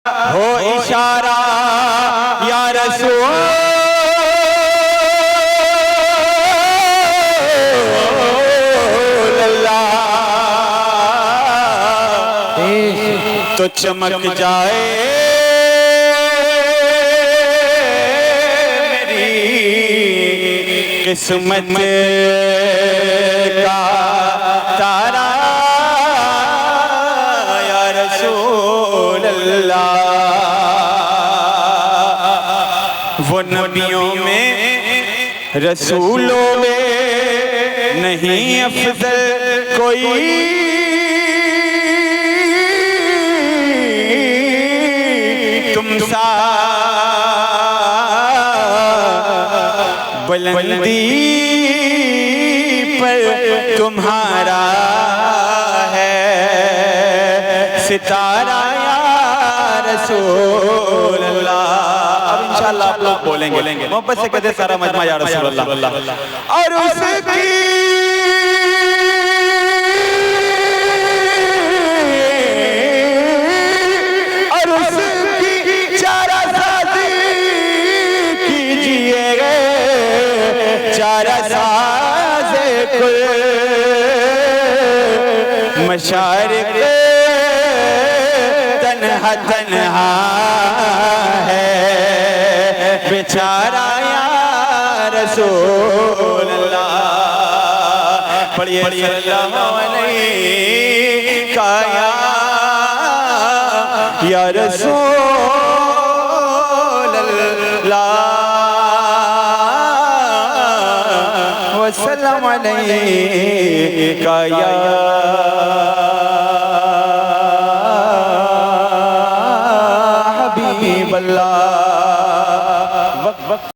हो इशारा या रसूल अल्लाह, तो चमक जाए मेरी किस्मत का तारा या रसूल अल्लाह। वो नबियों में रसूलों में नहीं अफजल कोई, तुम सा बुलंदी पर तुम्हारा है सितारा या रसूल अल्लाह। अब इंशाअल्लाह आप लोग बोलेंगे मोहब्बत से कहते सारा मजमा या रसूल अल्लाह। और उसकी मशारिक़ तन्हा तन्हा है बेचारा या रसूल अल्लाह। पढ़िए सल्लल्लाहु अलैहि का या रसूल अल्लाह वसल्लम अलैका या हबीब अल्लाह।